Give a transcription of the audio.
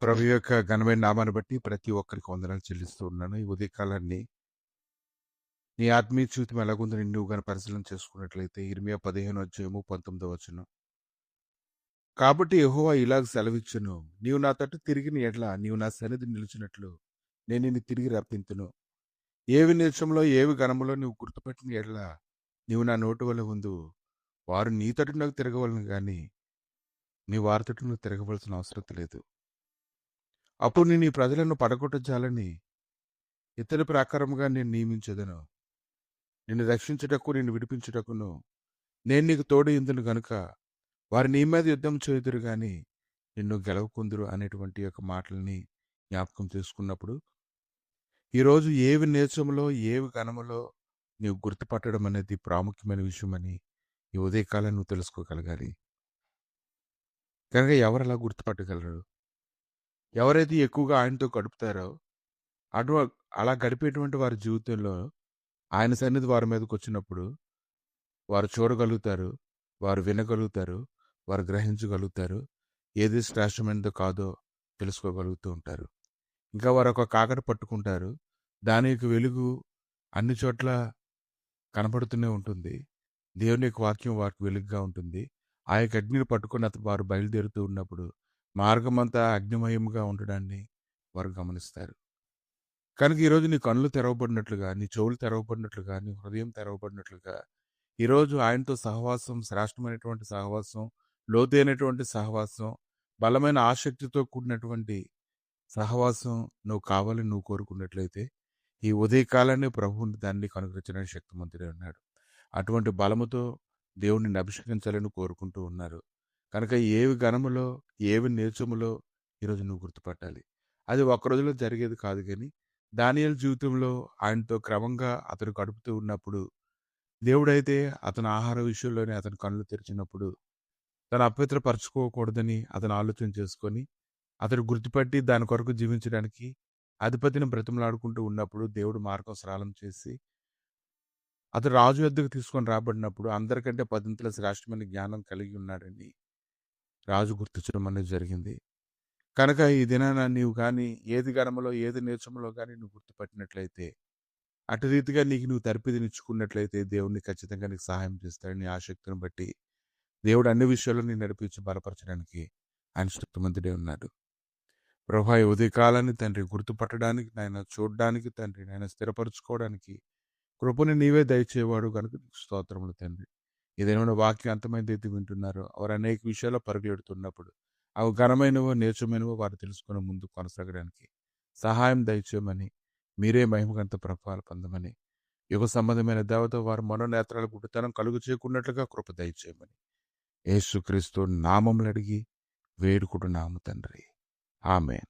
ప్రభు యొక్క ఘనమైన నామాన్ని బట్టి ప్రతి ఒక్కరికి వందనాలు చెల్లిస్తూ ఉన్నాను. ఈ ఉదయకాలాన్ని నీ ఆత్మీయ జీవితం ఎలాగుందని నువ్వు గన పరిశీలన చేసుకున్నట్లయితే ఇర్మియా 15:19 కాబట్టి యెహోవా ఇలాగ సెలవిచ్చును, నీవు నా తట్టు తిరిగిన ఎడ్ల నీవు నా సన్నిధి నిలిచినట్లు నేను నిన్ను తిరిగి రప్పింతును. ఏవి నీచంలో ఏవి ఘనములో నువ్వు గుర్తుపెట్టిన ఎడ్ల నీవు నా నోటి వల్ల ఉందు. వారు నీ తట్టు నాకు తిరగవలను గాని నీ వారి తట్టు నువ్వు తిరగవలసిన అవసరం లేదు. అప్పుడు నేను ఈ ప్రజలను పడగొట్టజాలని ఇతని ప్రకారముగా నేను నియమించదను. నిన్ను రక్షించుటకు నిన్ను విడిపించుటకును నేను నీకు తోడు ఇందును గనుక వారు నీ మీద యుద్ధం చేయుదురు గాని నిన్ను గెలవకుందురు అనేటువంటి యొక్క మాటల్ని జ్ఞాపకం చేసుకున్నప్పుడు ఈరోజు ఏవి నేర్చములో ఏవి ఘనములో నీవు గుర్తుపట్టడం అనేది ప్రాముఖ్యమైన విషయమని ఈ ఉదయకాలం నువ్వు తెలుసుకోగలగాలి. కనుక ఎవరు అలా గుర్తుపట్టగలరు? ఎవరైతే ఎక్కువగా ఆయనతో గడుపుతారో అటు అలా గడిపేటువంటి వారి జీవితంలో ఆయన సన్నిధి వారి మీదకి వచ్చినప్పుడు వారు చూడగలుగుతారు, వారు వినగలుగుతారు, వారు గ్రహించగలుగుతారు, ఏది శ్రేష్టమైనదో కాదో తెలుసుకోగలుగుతూ ఉంటారు. ఇంకా వారు ఒక కాకర పట్టుకుంటారు, దాని యొక్క వెలుగు అన్ని చోట్ల కనపడుతూనే ఉంటుంది. దేవుని యొక్క వాక్యం వారికి వెలుగుగా ఉంటుంది. ఆ యొక్క అగ్నిని పట్టుకుని వారు బయలుదేరుతూ ఉన్నప్పుడు మార్గమంతా అగ్నిమయంగా ఉండడాన్ని వారు గమనిస్తారు. కనుక ఈరోజు నీ కళ్ళు తెరవబడినట్లుగా, నీ చెవులు తెరవబడినట్లుగా, నీ హృదయం తెరవబడినట్లుగా ఈరోజు ఆయనతో సహవాసం, శ్రేష్టమైనటువంటి సహవాసం, లోతైనటువంటి సహవాసం, బలమైన ఆసక్తితో కూడినటువంటి సహవాసం నువ్వు కావాలని నువ్వు కోరుకున్నట్లయితే ఈ ఉదయకాలాన్ని ప్రభువుని దాన్ని కనుగరించడానికి శక్తిమంతుడే ఉన్నాడు. అటువంటి బలముతో దేవుడిని అభిషేకించాలని కోరుకుంటూ ఉన్నారు. కనుక ఏవి ఘనములో ఏవి నీచములో ఈరోజు నువ్వు గుర్తుపట్టాలి. అది ఒక్క రోజులో జరిగేది కాదు. కానీ దానియేలు జీవితంలో ఆయనతో క్రమంగా అతను గడుపుతూ ఉన్నప్పుడు దేవుడైతే అతని ఆహార విషయంలోనే అతని కళ్ళు తెరిచినప్పుడు తను అపవిత్రపరచుకోకూడదని అతను ఆలోచన చేసుకొని అతడు గుర్తుపట్టి దాని కొరకు జీవించడానికి అధిపతిని బ్రతిమలాడుకుంటూ ఉన్నప్పుడు దేవుడు మార్గం సరళం చేసి అతడు రాజు వద్దకు తీసుకొని రాబడినప్పుడు అందరికంటే 10 శ్రేష్టమైన జ్ఞానం కలిగి ఉన్నాడని రాజు గుర్తించడం అనేది జరిగింది. కనుక ఈ దినాన నీవు కానీ ఏది ఘనములో ఏది నీచములో కానీ నువ్వు గుర్తుపట్టినట్లయితే అటు రీతిగా నీకు నువ్వు తరపిదినిచ్చుకున్నట్లయితే దేవుడిని ఖచ్చితంగా నీకు సహాయం చేస్తాడు. నీ ఆసక్తిని బట్టి దేవుడు అన్ని విషయాల్లో నీ నడిపించి బలపరచడానికి ఆయన శక్తిమంతుడే ఉన్నాడు. ప్రభా ఈ ఉదయకాలాన్ని తండ్రి గుర్తుపట్టడానికి, నాయన చూడడానికి తండ్రి, నాయన స్థిరపరచుకోవడానికి కృపని నీవే దయచేవాడు కనుక నీకు స్తోత్రములు తండ్రి. ఏదైనా వాక్యం అంతమైందైతే వింటున్నారో వారు అనేక విషయాల్లో పరుగులెడుతున్నప్పుడు అవి ఘనమైనవో నేర్చమైనవో వారు తెలుసుకుని ముందు కొనసాగడానికి సహాయం దయచేయమని, మీరే మహిమగంత ప్రభావాలు పొందమని, యుగ సంబంధమైన దేవత వారు మనోనేత్రాల గుడ్డితనం కలుగు చేయకున్నట్లుగా కృప దయచేయమని యేసుక్రీస్తు నామములు అడిగి వేడుకుంటున్నాము తండ్రి. ఆమేన్.